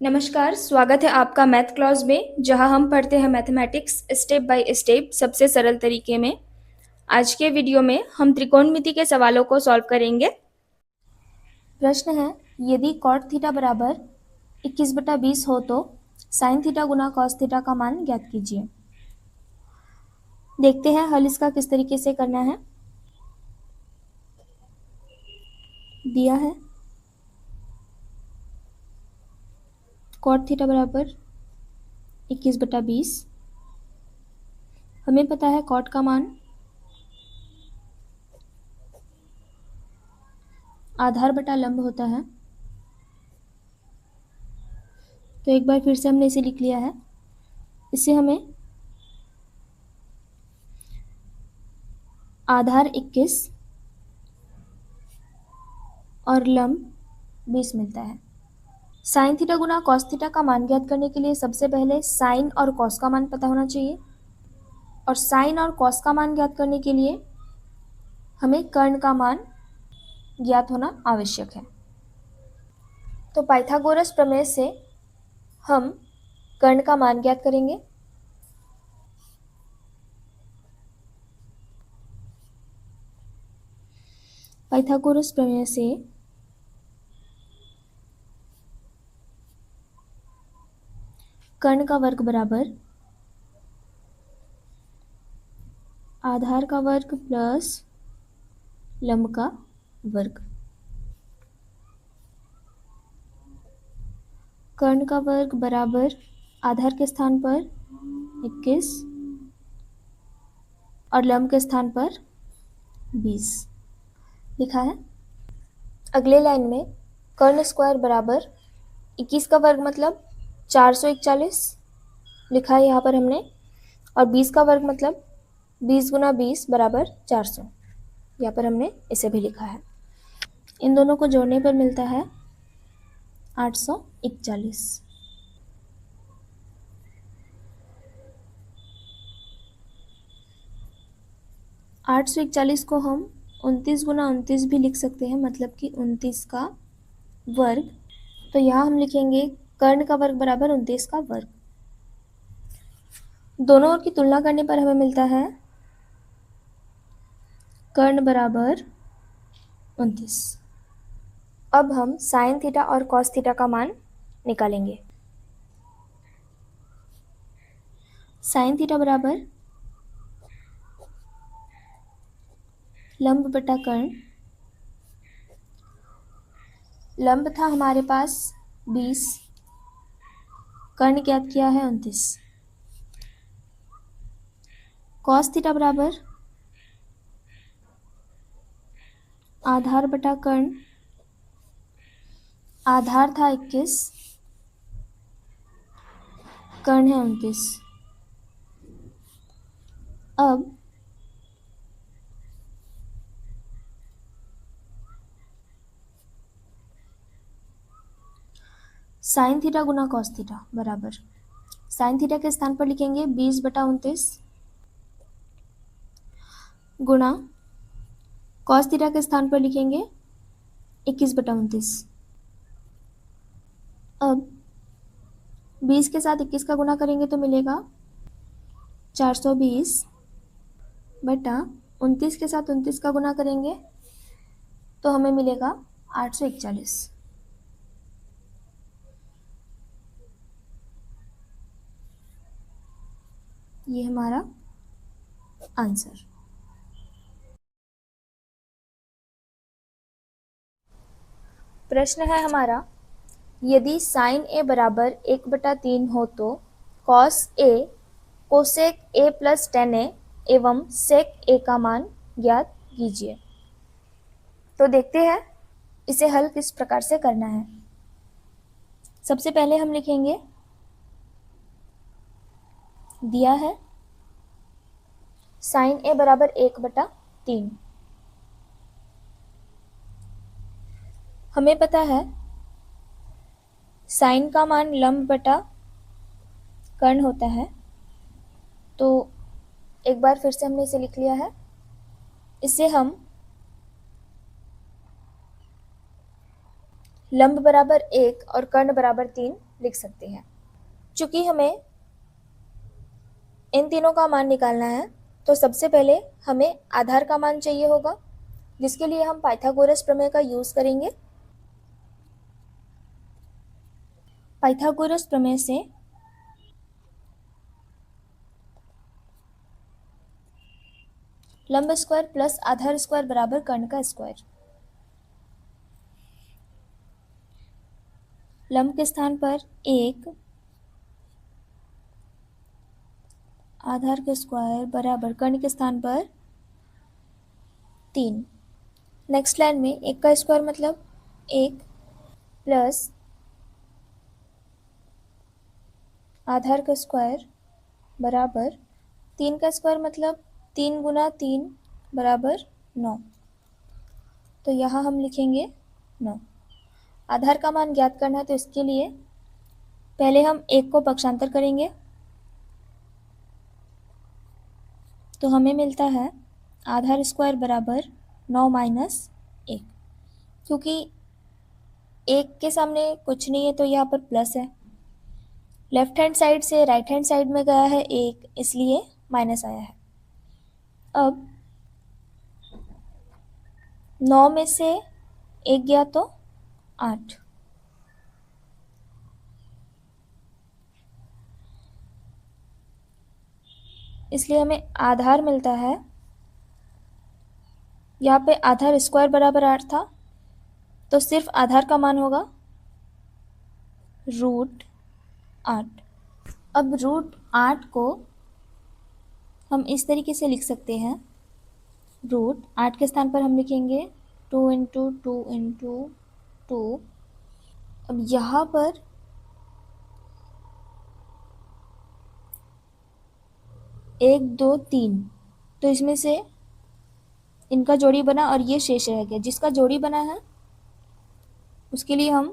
नमस्कार, स्वागत है आपका मैथ क्लास में, जहां हम पढ़ते हैं मैथमेटिक्स स्टेप बाय स्टेप सबसे सरल तरीके में। आज के वीडियो में हम त्रिकोणमिति के सवालों को सॉल्व करेंगे। प्रश्न है, यदि कॉट थीटा बराबर 21/20 हो तो साइन थीटा गुना कॉस थीटा का मान ज्ञात कीजिए। देखते हैं हल इसका किस तरीके से करना है। दिया है कॉट थीटा बराबर 21/20। हमें पता है कॉट का मान आधार बटा लंब होता है, तो एक बार फिर से हमने इसे लिख लिया है। इससे हमें आधार 21 और लंब 20 मिलता है। साइन थीटा गुना कॉस थीटा का मान ज्ञात करने के लिए सबसे पहले साइन और कॉस का मान पता होना चाहिए, और साइन और कॉस का मान ज्ञात करने के लिए हमें कर्ण का मान ज्ञात होना आवश्यक है। तो पाइथागोरस प्रमेय से हम कर्ण का मान ज्ञात करेंगे। पाइथागोरस प्रमेय से कर्ण का वर्ग बराबर आधार का वर्ग प्लस लंब का वर्ग। कर्ण का वर्ग बराबर आधार के स्थान पर 21 और लंब के स्थान पर 20 लिखा है। अगले लाइन में कर्ण स्क्वायर बराबर 21 का वर्ग मतलब 441 लिखा है यहाँ पर हमने, और 20 का वर्ग मतलब 20 गुना 20 बराबर 400, यहाँ पर हमने इसे भी लिखा है। इन दोनों को जोड़ने पर मिलता है 841। आठ सौ इकचालीस को हम 29 गुना 29 भी लिख सकते हैं, मतलब कि 29 का वर्ग। तो यहाँ हम लिखेंगे कर्ण का वर्ग बराबर 29 का वर्ग। दोनों ओर की तुलना करने पर हमें मिलता है कर्ण बराबर 29। अब हम साइन थीटा और कॉस थीटा का मान निकालेंगे। साइन थीटा बराबर लंब बटा कर्ण। लंब था हमारे पास 20, कर्ण ज्ञात किया है 29। कॉस थीटा बराबर आधार बटा कर्ण। आधार था 21, कर्ण है 29। अब साइन थीटा गुना कॉस थीटा बराबर साइन थीटा के स्थान पर लिखेंगे 20/29 गुना कॉस थीटा के स्थान पर लिखेंगे 21/29। अब 20 के साथ 21 का गुना करेंगे तो मिलेगा 420 बटा 29 के साथ 29 का गुना करेंगे तो हमें मिलेगा 841। ये हमारा आंसर। प्रश्न है हमारा, यदि साइन ए बराबर 1/3 हो तो cos A cosec A plus ten A एवं सेक ए का मान ज्ञात कीजिए। तो देखते हैं इसे हल किस प्रकार से करना है। सबसे पहले हम लिखेंगे, दिया है साइन ए बराबर 1/3। हमें पता है साइन का मान लंब बटा कर्ण होता है, तो एक बार फिर से हमने इसे लिख लिया है। इसे हम लंब बराबर 1 और कर्ण बराबर 3 लिख सकते हैं। चूंकि हमें इन तीनों का मान निकालना है तो सबसे पहले हमें आधार का मान चाहिए होगा, जिसके लिए हम पाइथागोरस प्रमेय का यूज करेंगे। पाइथागोरस प्रमेय से लंब स्क्वायर प्लस आधार स्क्वायर बराबर कर्ण का स्क्वायर। लंब के स्थान पर 1, आधार के स्क्वायर बराबर कर्ण के स्थान पर 3। नेक्स्ट लाइन में 1 का स्क्वायर मतलब 1 प्लस आधार का स्क्वायर बराबर 3 का स्क्वायर मतलब 3 गुना 3 बराबर 9। तो यहाँ हम लिखेंगे 9। आधार का मान ज्ञात करना है तो इसके लिए पहले हम 1 को पक्षांतर करेंगे तो हमें मिलता है आधार स्क्वायर बराबर 9 माइनस 1। क्योंकि 1 के सामने कुछ नहीं है तो यहाँ पर प्लस है, लेफ्ट हैंड साइड से राइट हैंड साइड में गया है 1, इसलिए माइनस आया है। अब 9 में से 1 गया तो 8। इसलिए हमें आधार मिलता है, यहाँ पे आधार स्क्वायर बराबर 8 था तो सिर्फ आधार का मान होगा √8। अब √8 को हम इस तरीके से लिख सकते हैं, √8 के स्थान पर हम लिखेंगे 2 इंटू 2 इंटू 2। अब यहाँ पर एक दो तीन, तो इसमें से इनका जोड़ी बना और ये शेष रह गया। जिसका जोड़ी बना है उसके लिए हम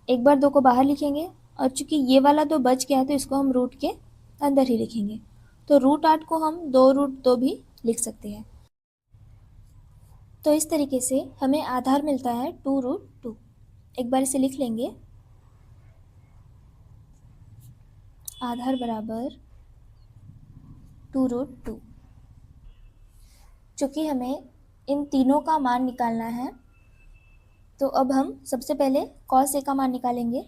1 बार 2 को बाहर लिखेंगे, और चूंकि ये वाला तो बच गया है तो इसको हम रूट के अंदर ही लिखेंगे। तो √8 को हम 2√2 भी लिख सकते हैं। तो इस तरीके से हमें आधार मिलता है 2√2। एक बार इसे लिख लेंगे, आधार बराबर 2√2। चूंकि हमें इन तीनों का मान निकालना है तो अब हम सबसे पहले cos A का मान निकालेंगे।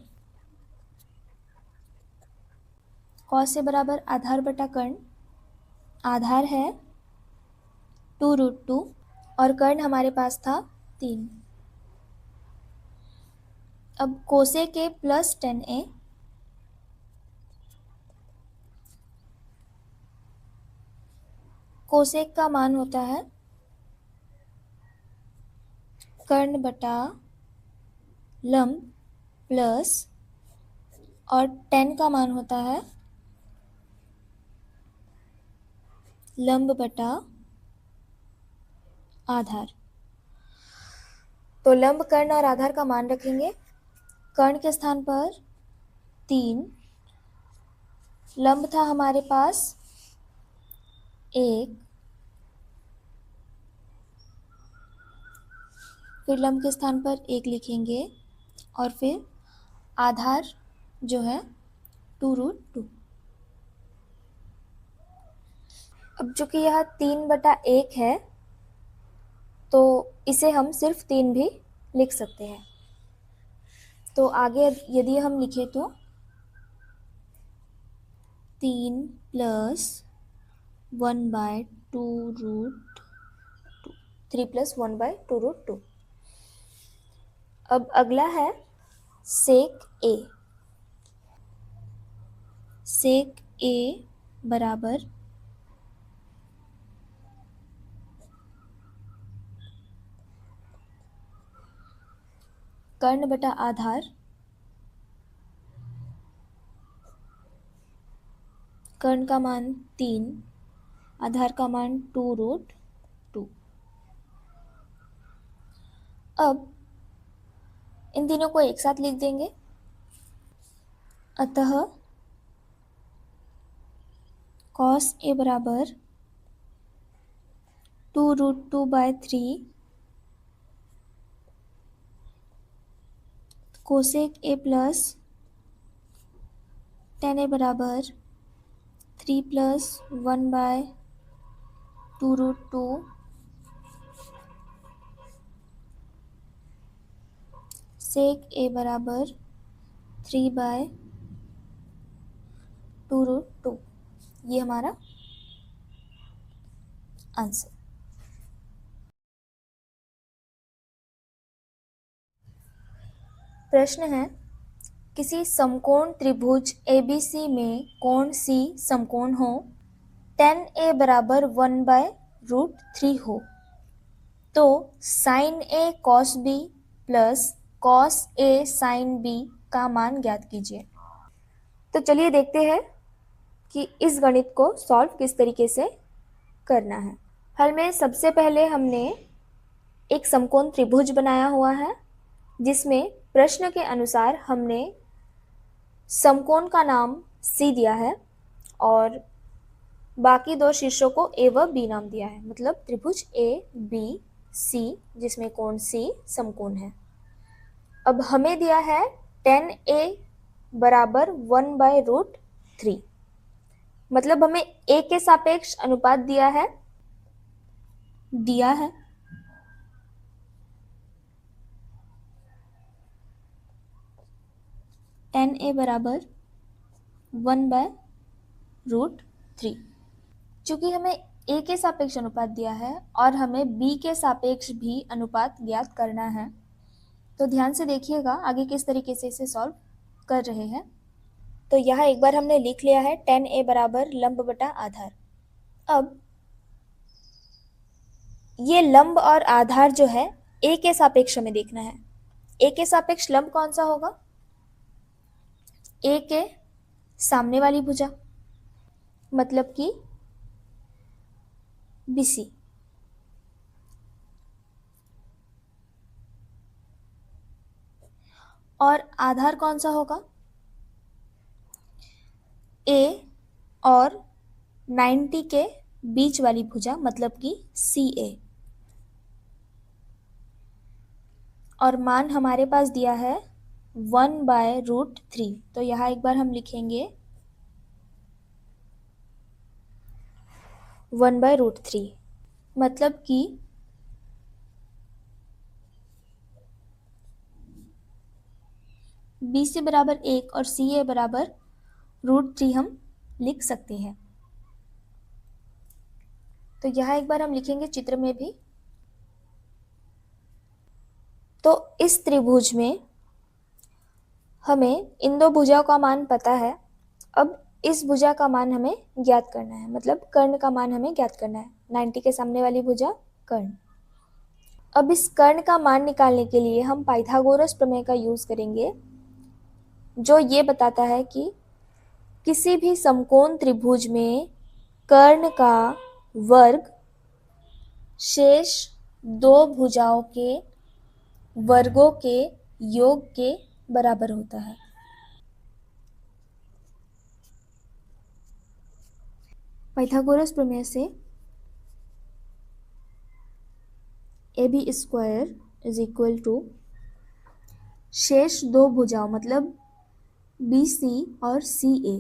cos A बराबर आधार बटा कर्ण। आधार है 2√2 और कर्ण हमारे पास था 3। अब cosec A plus 10A, cosec का मान होता है कर्ण बटा लंब प्लस, और 10 का मान होता है लंब बटा आधार। तो लंब, कर्ण और आधार का मान रखेंगे। कर्ण के स्थान पर 3, लंब था हमारे पास 1, फिर लंब के स्थान पर 1 लिखेंगे और फिर आधार जो है 2√2। अब चूंकि यह 3/1 है तो इसे हम सिर्फ 3 भी लिख सकते हैं। तो आगे यदि हम लिखें तो 3 प्लस 1/2√2, 3 प्लस 1/2√2। अब अगला है सेक A। सेक A बराबर कर्ण बटा आधार, कर्ण का मान 3, आधार का मान 2√2। अब इन तीनों को एक साथ लिख देंगे। अतः cos A बराबर 2√2/3 कोसेक ए प्लस tan ए बराबर 3 प्लस 1/2√2 सेक ए बराबर 3/2√2। ये हमारा आंसर। प्रश्न है, किसी समकोण त्रिभुज ABC में कोण C समकोण हो, tan A बराबर 1/√3 हो, तो sin A cos B plus cos A sin B का मान ज्ञात कीजिए। तो चलिए देखते हैं कि इस गणित को सॉल्व किस तरीके से करना है। हल में सबसे पहले हमने एक समकोण त्रिभुज बनाया हुआ है, जिसमें प्रश्न के अनुसार हमने समकोण का नाम C दिया है और बाकी दो शीर्षों को A व B नाम दिया है, मतलब त्रिभुज ABC जिसमें कोण C समकोण है। अब हमें दिया है tan A बराबर 1/√3, मतलब हमें A के सापेक्ष अनुपात दिया है tan A बराबर 1/√3। चूंकि हमें A के सापेक्ष अनुपात दिया है और हमें B के सापेक्ष भी अनुपात ज्ञात करना है, तो ध्यान से देखिएगा आगे किस तरीके से इसे सॉल्व कर रहे हैं। तो यहाँ एक बार हमने लिख लिया है tan A बराबर लंब बटा आधार। अब ये लंब और आधार जो है A के सापेक्ष में देखना है। A के सापेक्ष लंब कौन सा होगा? A के सामने वाली भुजा, मतलब कि BC। और आधार कौन सा होगा? A और 90 के बीच वाली भुजा, मतलब कि CA। और मान हमारे पास दिया है 1/√3, तो यहाँ एक बार हम लिखेंगे 1/√3, मतलब कि BC बराबर 1 और CA बराबर √3 हम लिख सकते हैं। तो यहाँ एक बार हम लिखेंगे चित्र में भी। तो इस त्रिभुज में हमें इन दो भुजाओं का मान पता है। अब इस भुजा का मान हमें ज्ञात करना है, मतलब कर्ण का मान हमें ज्ञात करना है। 90 के सामने वाली भुजा कर्ण। अब इस कर्ण का मान निकालने के लिए हम पाइथागोरस प्रमेय का यूज करेंगे, जो ये बताता है कि किसी भी समकोण त्रिभुज में कर्ण का वर्ग शेष दो भुजाओं के वर्गों के योग के बराबर होता है। पाइथागोरस प्रमेय से AB square is equal to शेष दो भुजाओं, मतलब BC और CA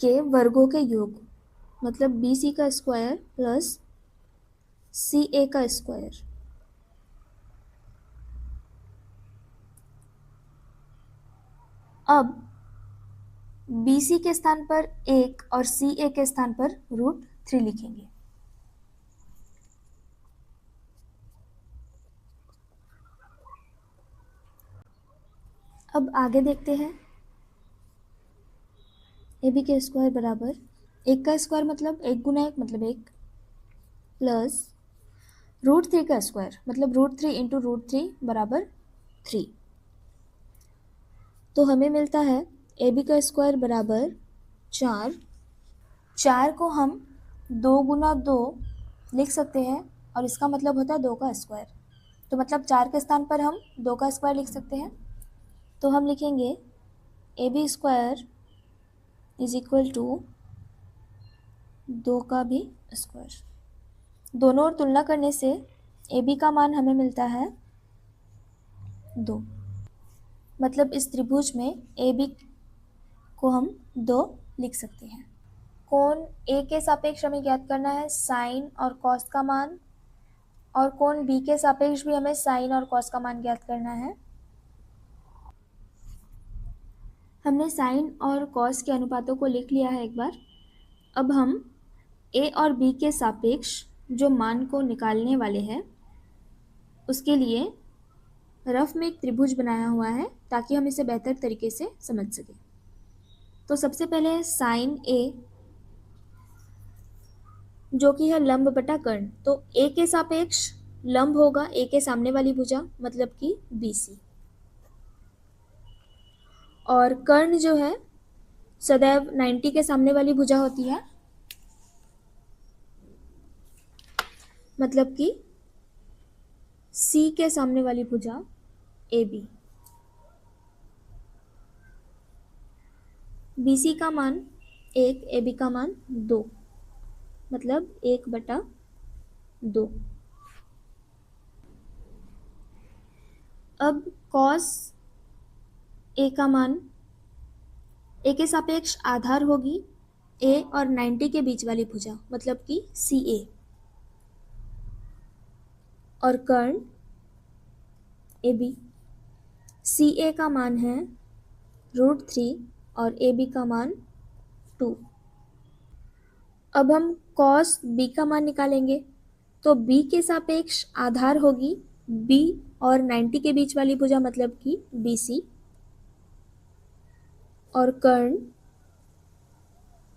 के वर्गों के योग, मतलब BC का स्क्वायर प्लस CA का स्क्वायर। अब BC के स्थान पर 1 और CA के स्थान पर √3 लिखेंगे। अब आगे देखते हैं। AB के स्क्वायर बराबर 1 का स्क्वायर मतलब 1 गुना 1 मतलब 1, प्लस √3 का स्क्वायर मतलब √3 इंटू √3 बराबर 3। तो हमें मिलता है AB का स्क्वायर बराबर 4। 4 को हम 2 गुना 2 लिख सकते हैं और इसका मतलब होता है 2 का स्क्वायर। तो मतलब 4 के स्थान पर हम 2 का स्क्वायर लिख सकते हैं। तो हम लिखेंगे AB square is equal to 2 का भी स्क्वायर। दोनों ओर तुलना करने से AB का मान हमें मिलता है 2। मतलब इस त्रिभुज में ए बी को हम 2 लिख सकते हैं। कोण ए के सापेक्ष हमें ज्ञात करना है साइन और कॉस का मान, और कोण बी के सापेक्ष भी हमें साइन और कॉस का मान ज्ञात करना है। हमने साइन और कॉस के अनुपातों को लिख लिया है एक बार। अब हम ए और बी के सापेक्ष जो मान को निकालने वाले हैं उसके लिए रफ में एक त्रिभुज बनाया हुआ है ताकि हम इसे बेहतर तरीके से समझ सकें। तो सबसे पहले साइन ए जो कि है लंब बटा कर्ण, तो ए के सापेक्ष लंब होगा ए के सामने वाली भुजा मतलब कि BC, और कर्ण जो है सदैव 90 के सामने वाली भुजा होती है मतलब कि C के सामने वाली भुजा AB। BC का मान 1, AB का मान 2 मतलब 1/2। अब cos A का मान A के सापेक्ष आधार होगी A और 90 के बीच वाली भुजा मतलब कि CA, और कर्ण AB। CA का मान है √3 और AB का मान 2। अब हम cos B का मान निकालेंगे, तो B के सापेक्ष आधार होगी B और 90 के बीच वाली भुजा मतलब कि BC, और कर्ण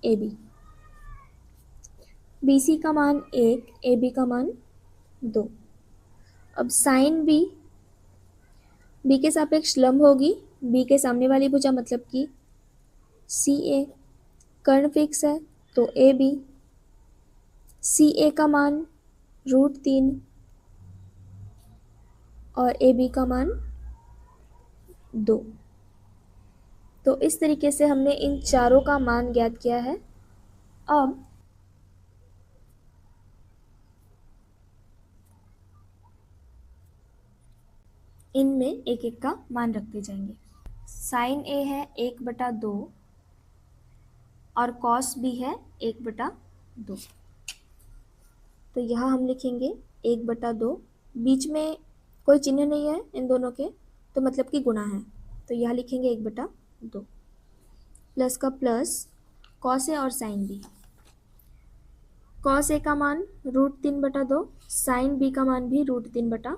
AB। BC का मान 1, AB का मान 2। अब साइन B के सापेक्ष लंब होगी B के सामने वाली भुजा मतलब कि CA, कर्ण फिक्स है तो AB। CA का मान √3 और AB का मान 2। तो इस तरीके से हमने इन चारों का मान ज्ञात किया है। अब इनमें एक एक का मान रखते जाएंगे। साइन A है 1/2 और कॉस B है 1/2। तो यहाँ हम लिखेंगे 1/2, बीच में कोई चिन्ह नहीं है इन दोनों के तो मतलब कि गुणा है, तो यहाँ लिखेंगे 1/2 प्लस का प्लस कॉस A और साइन B। कॉस A का मान √3/2, साइन B का मान भी √3/2,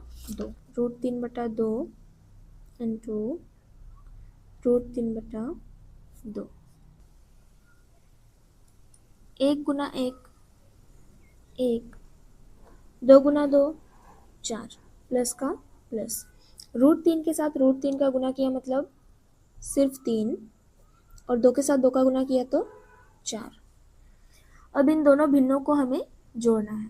√3/2 इंटू √3/2। 1 गुना 1 1, 2 गुना 2 4, प्लस का प्लस √3 के साथ √3 का गुना किया मतलब सिर्फ 3, और 2 के साथ 2 का गुना किया तो 4। अब इन दोनों भिन्नों को हमें जोड़ना है।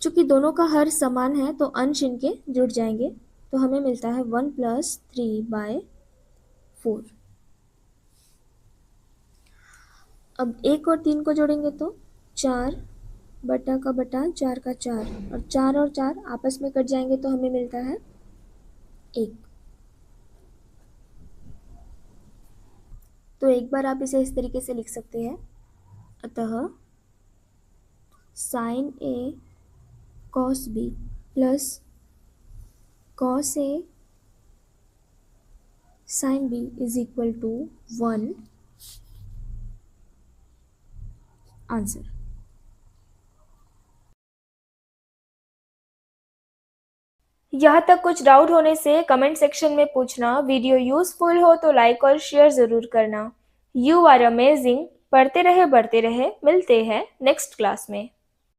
चूंकि दोनों का हर समान है तो अंश इनके जुड़ जाएंगे, तो हमें मिलता है 1 + 3/4। अब 1 और 3 को जोड़ेंगे तो 4 बटा का बटा 4 का 4, और 4 और 4 आपस में कट जाएंगे तो हमें मिलता है 1। तो एक बार आप इसे इस तरीके से लिख सकते हैं, अतः sine A cos B plus cos A sin B is equal to 1। Answer. यहाँ तक कुछ डाउट होने से कमेंट सेक्शन में पूछना। वीडियो यूजफुल हो तो लाइक और शेयर ज़रूर करना। You are amazing. पढ़ते रहे बढ़ते रहे, मिलते हैं नेक्स्ट क्लास में।